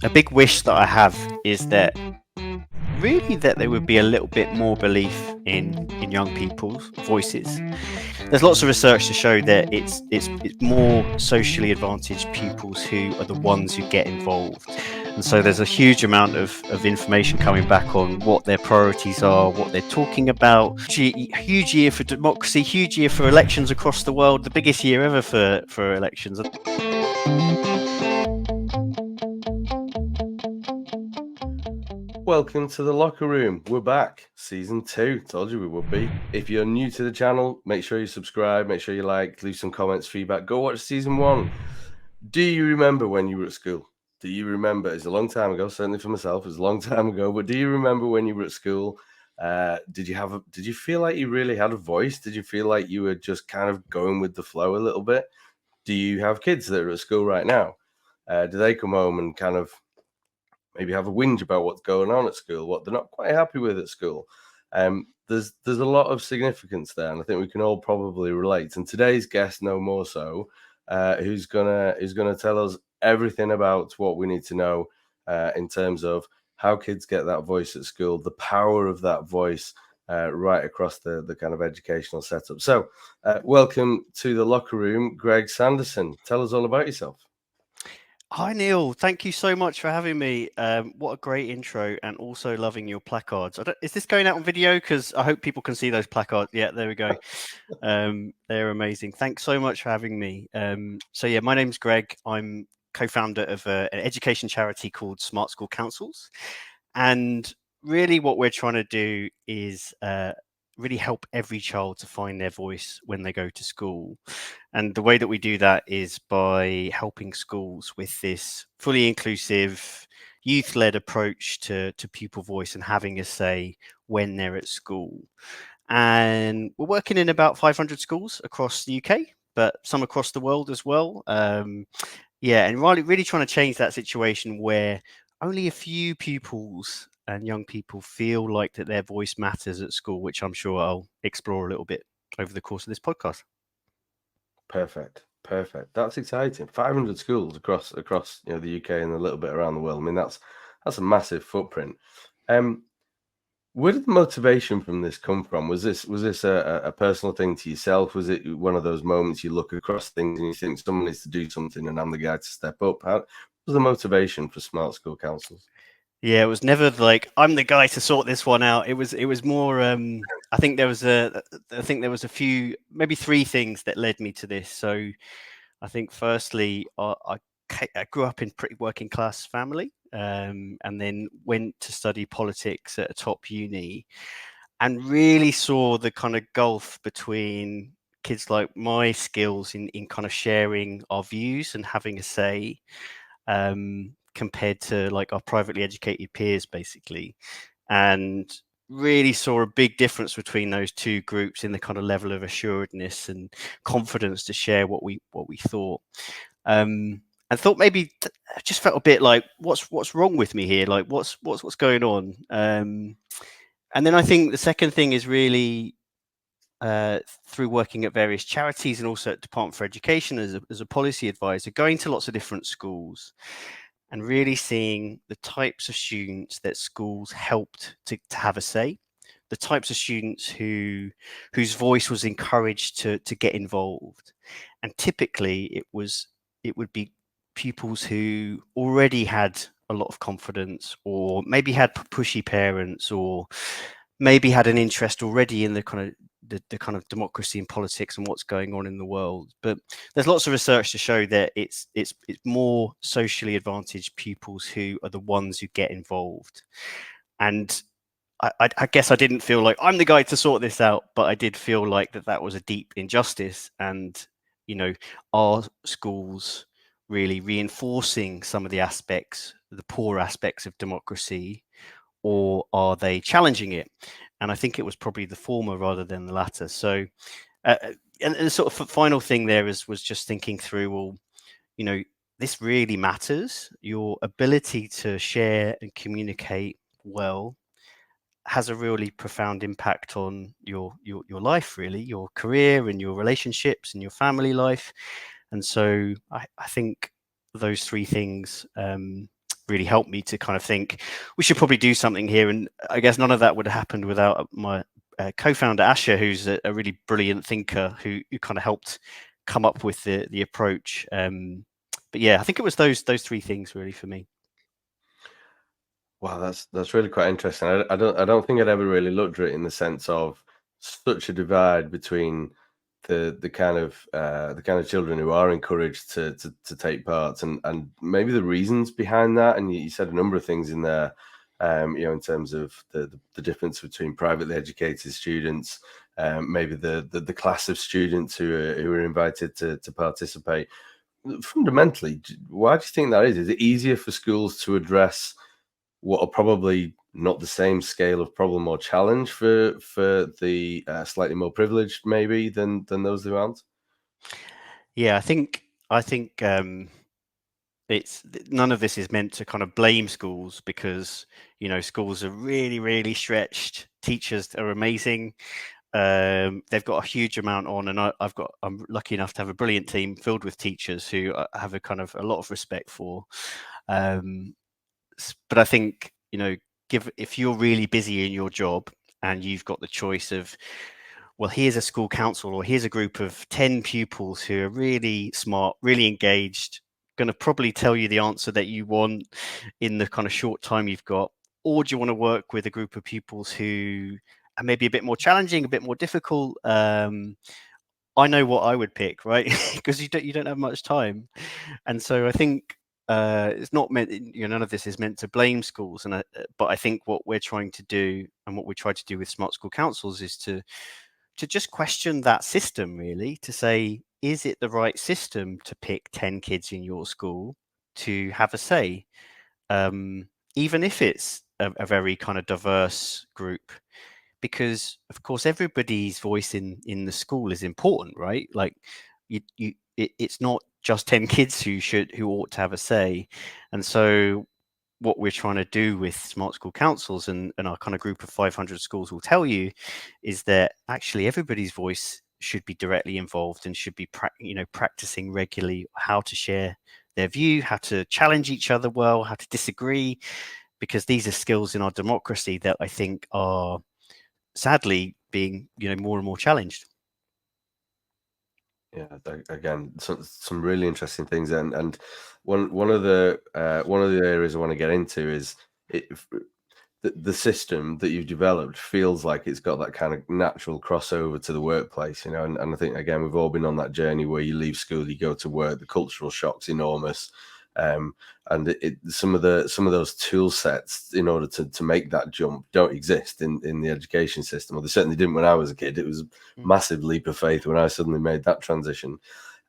A big wish that I have is that there would be a little bit more belief in young people's voices. There's lots of research to show that it's more socially advantaged pupils who are the ones who get involved. And so there's a huge amount of information coming back on what their priorities are, what they're talking about. Huge year for democracy, huge year for elections across the world, the biggest year ever for elections. Welcome to the locker room. We're back, season 2. Told you we would be. If you're new to the channel, make sure you subscribe, make sure you like, leave some comments, feedback. Go watch season 1. Do you remember when you were at school? Do you remember? It's a long time ago, certainly for myself. It's a long time ago. But do you remember when you were at school? Did you feel like you really had a voice? Did you feel like you were just kind of going with the flow a little bit? Do you have kids that are at school right now? Do they come home and kind of maybe have a whinge about what's going on at school, what they're not quite happy with at school? There's a lot of significance there, and I think we can all probably relate. And today's guest, no more so, who's gonna tell us everything about what we need to know in terms of how kids get that voice at school, the power of that voice right across the kind of educational setup. So, welcome to the locker room, Greg Sanderson. Tell us all about yourself. Hi Neil, thank you so much for having me. What a great intro, and also loving your placards. Is this going out on video? Because I hope people can see those placards. Yeah, there we go. They're amazing. Thanks so much for having me. So yeah, my name's Greg. I'm co-founder of an education charity called Smart School Councils, and really what we're trying to do is really help every child to find their voice when they go to school. And the way that we do that is by helping schools with this fully inclusive, youth-led approach to pupil voice and having a say when they're at school. And we're working in about 500 schools across the UK, but some across the world as well. Yeah, and really trying to change that situation where only a few pupils and young people feel like that their voice matters at school, which I'm sure I'll explore a little bit over the course of this podcast. Perfect. That's exciting. 500 schools across the UK and a little bit around the world. I mean, that's a massive footprint. Where did the motivation from this come from? Was this a personal thing to yourself? Was it one of those moments you look across things and you think someone needs to do something and I'm the guy to step up? How was the motivation for Smart School Councils? Yeah, it was never like I'm the guy to sort this one out. It was more. I think there was a few, maybe 3 things that led me to this. So I think firstly, I grew up in pretty working class family, and then went to study politics at a top uni, and really saw the kind of gulf between kids like my skills in kind of sharing our views and having a say, compared to like our privately educated peers, basically, and really saw a big difference between those 2 groups in the kind of level of assuredness and confidence to share what we thought. And thought maybe I just felt a bit like what's wrong with me here? Like what's going on? And then I think the second thing is really through working at various charities and also at Department for Education as a policy advisor, going to lots of different schools and really seeing the types of students that schools helped to have a say, the types of students whose voice was encouraged to get involved. And typically it would be pupils who already had a lot of confidence, or maybe had pushy parents, or maybe had an interest already in the kind of democracy and politics and what's going on in the world. But there's lots of research to show that it's more socially advantaged pupils who are the ones who get involved. And I guess I didn't feel like I'm the guy to sort this out, but I did feel like that was a deep injustice. And, our schools really reinforcing some of the poor aspects of democracy, or are they challenging it? And I think it was probably the former rather than the latter. So, and the sort of final thing there was just thinking through, well, this really matters. Your ability to share and communicate well has a really profound impact on your life, really, your career and your relationships and your family life. And so I think those 3 things really helped me to kind of think we should probably do something here. And I guess none of that would have happened without my co-founder Asher, who's a really brilliant thinker who kind of helped come up with the approach. But yeah, I think it was those three things really for me. Wow, that's really quite interesting. I don't think I'd ever really looked at it in the sense of such a divide between the kind of children who are encouraged to take part, and maybe the reasons behind that. And you said a number of things in there, in terms of the difference between privately educated students, maybe the class of students who are invited to participate. Fundamentally, why do you think that is? Is it easier for schools to address what are probably not the same scale of problem or challenge for the slightly more privileged maybe than those who aren't? Yeah, I think it's none of this is meant to kind of blame schools, because schools are really stretched. Teachers are amazing. They've got a huge amount on, and I'm lucky enough to have a brilliant team filled with teachers who I have a lot of respect for. Um, but I think, if you're really busy in your job and you've got the choice of, well, here's a school council or here's a group of 10 pupils who are really smart, really engaged, going to probably tell you the answer that you want in the kind of short time you've got, or do you want to work with a group of pupils who are maybe a bit more challenging, a bit more difficult? I know what I would pick, right? Because you don't have much time. And so I think it's not meant, none of this is meant to blame schools. But I think what we're trying to do, and what we try to do with smart school councils, is to just question that system, really, to say, is it the right system to pick 10 kids in your school to have a say, even if it's a very kind of diverse group? Because of course everybody's voice in the school is important, right? Like, it's not just 10 kids who ought to have a say. And so what we're trying to do with smart school councils and our kind of group of 500 schools will tell you is that actually everybody's voice should be directly involved and should be practicing regularly how to share their view, how to challenge each other well, how to disagree, because these are skills in our democracy that I think are sadly being more and more challenged. Yeah, again, some really interesting things, and one of the areas I want to get into is it, the system that you've developed feels like it's got that kind of natural crossover to the workplace, and I think, again, we've all been on that journey where you leave school, you go to work, the cultural shock's enormous. And some of those tool sets in order to make that jump don't exist in the education system, or they certainly didn't when I was a kid. It was a massive leap of faith when I suddenly made that transition.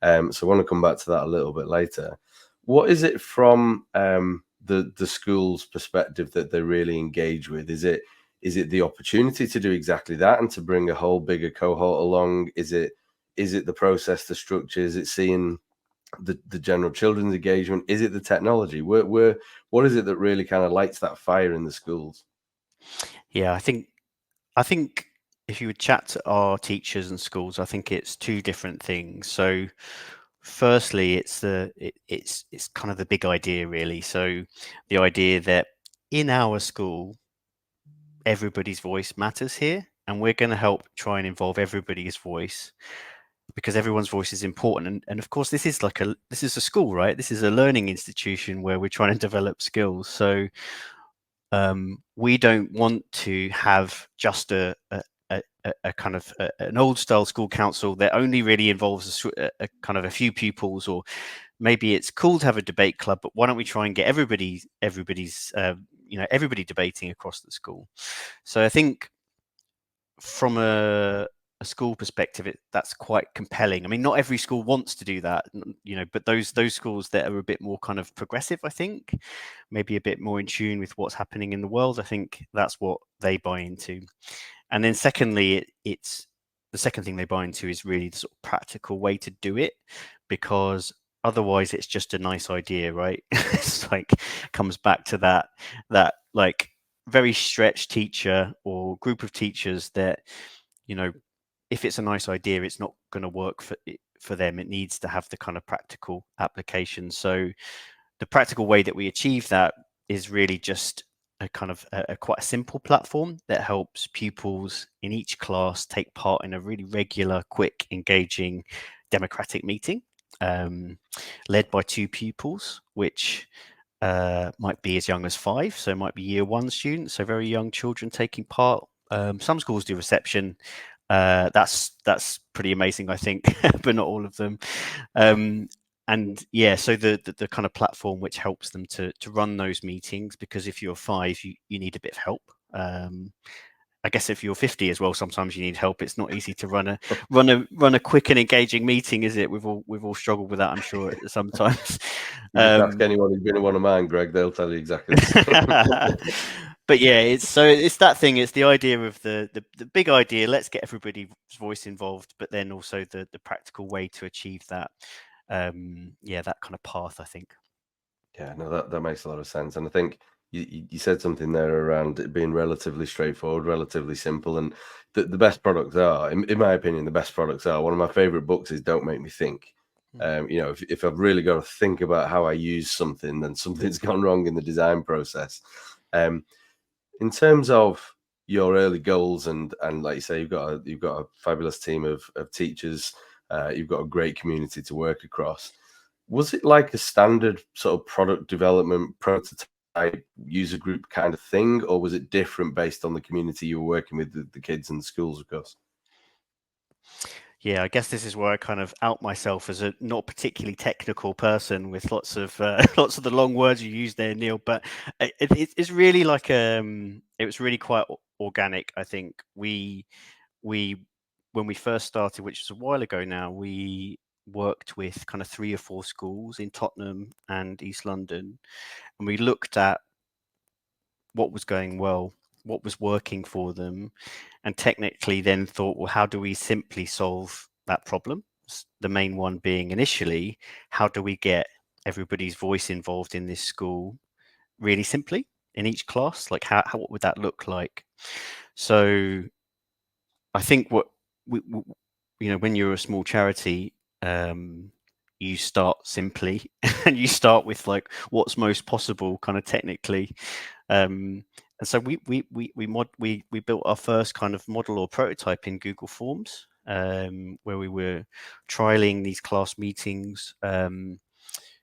So I want to come back to that a little bit later. What is it from the school's perspective that they really engage with? Is it the opportunity to do exactly that and to bring a whole bigger cohort along? Is it the process, the structure? Is it seeing the general children's engagement? Is it the technology? What is it that really kind of lights that fire in the schools? Yeah, I think if you would chat to our teachers and schools, I think it's two different things. So firstly, it's kind of the big idea, really. So the idea that in our school everybody's voice matters here, and we're going to help try and involve everybody's voice, because everyone's voice is important. And of course, this is a school, right? This is a learning institution where we're trying to develop skills. So we don't want to have just a kind of an old style school council that only really involves a kind of a few pupils, or maybe it's cool to have a debate club, but why don't we try and get everybody's everybody debating across the school? So I think from a school perspective, that's quite compelling. I mean, not every school wants to do that, but those schools that are a bit more kind of progressive, I think, maybe a bit more in tune with what's happening in the world, I think that's what they buy into. And then secondly, it's the second thing they buy into is really the sort of practical way to do it, because otherwise it's just a nice idea, right? It's like comes back to that like very stretched teacher or group of teachers that, if it's a nice idea, it's not going to work for them. It needs to have the kind of practical application. So the practical way that we achieve that is really just a kind of a quite a simple platform that helps pupils in each class take part in a really regular, quick, engaging, democratic meeting, led by two pupils, which might be as young as 5, so it might be year 1 students, so very young children taking part. Some schools do reception. That's pretty amazing, I think, but not all of them. And yeah, so the kind of platform which helps them to run those meetings, because if you're 5, you need a bit of help. I guess if you're 50 as well, sometimes you need help. It's not easy to run a quick and engaging meeting, is it? We've all struggled with that, I'm sure, sometimes. You just ask anyone who's been in one of mine, Greg. They'll tell you exactly the same. But yeah, it's that thing. It's the idea of the big idea. Let's get everybody's voice involved, but then also the practical way to achieve that. Yeah, that kind of path, I think. Yeah, no, that makes a lot of sense. And I think you said something there around it being relatively straightforward, relatively simple. And the best products are, in my opinion, the best products are, one of my favorite books is Don't Make Me Think. If I've really got to think about how I use something, then something's gone wrong in the design process. In terms of your early goals, and like you say, you've got a fabulous team of teachers. You've got a great community to work across. Was it like a standard sort of product development prototype user group kind of thing, or was it different based on the community you were working with, the kids and the schools, of course? Yeah, I guess this is where I kind of out myself as a not particularly technical person with lots of lots of the long words you use there, Neil. But it's really like it was really quite organic. I think we when we first started, which was a while ago now, we worked with kind of 3 or 4 schools in Tottenham and East London, and we looked at what was going well, what was working for them, and technically then thought, well, how do we simply solve that problem? The main one being initially, how do we get everybody's voice involved in this school really simply in each class? Like what would that look like? So I think what when you're a small charity, you start simply and you start with like what's most possible kind of technically. And so we built our first kind of model or prototype in Google Forms, where we were trialing these class meetings,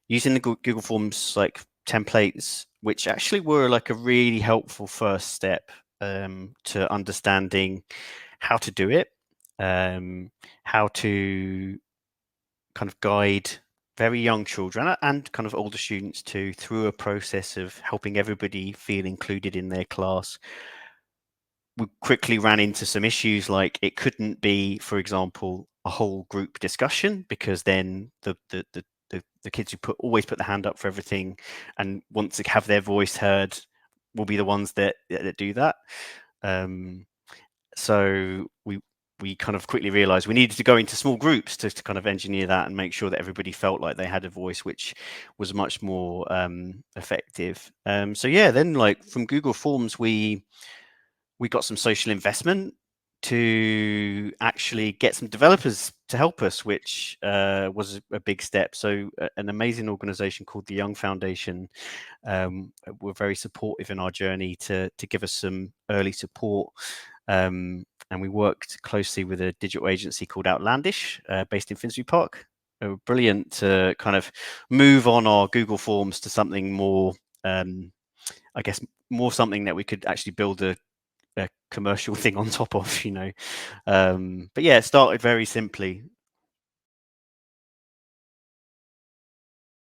using the Google Forms like templates, which actually were like a really helpful first step to understanding how to do it, how to kind of guide very young children and kind of older students too through a process of helping everybody feel included in their class. We quickly ran into some issues, like it couldn't be, for example, a whole group discussion, because then the kids who always put the hand up for everything and want to have their voice heard will be the ones that do that. So we kind of quickly realized we needed to go into small groups to kind of engineer that and make sure that everybody felt like they had a voice, which was much more effective. So yeah, then like from Google Forms, we got some social investment to actually get some developers to help us, which was a big step. So an amazing organization called the Young Foundation were very supportive in our journey to give us some early support. And we worked closely with a digital agency called Outlandish, based in Finsbury Park. They were brilliant to kind of move on our Google Forms to something more, I guess, more something that we could actually build a commercial thing on top of, But yeah, it started very simply.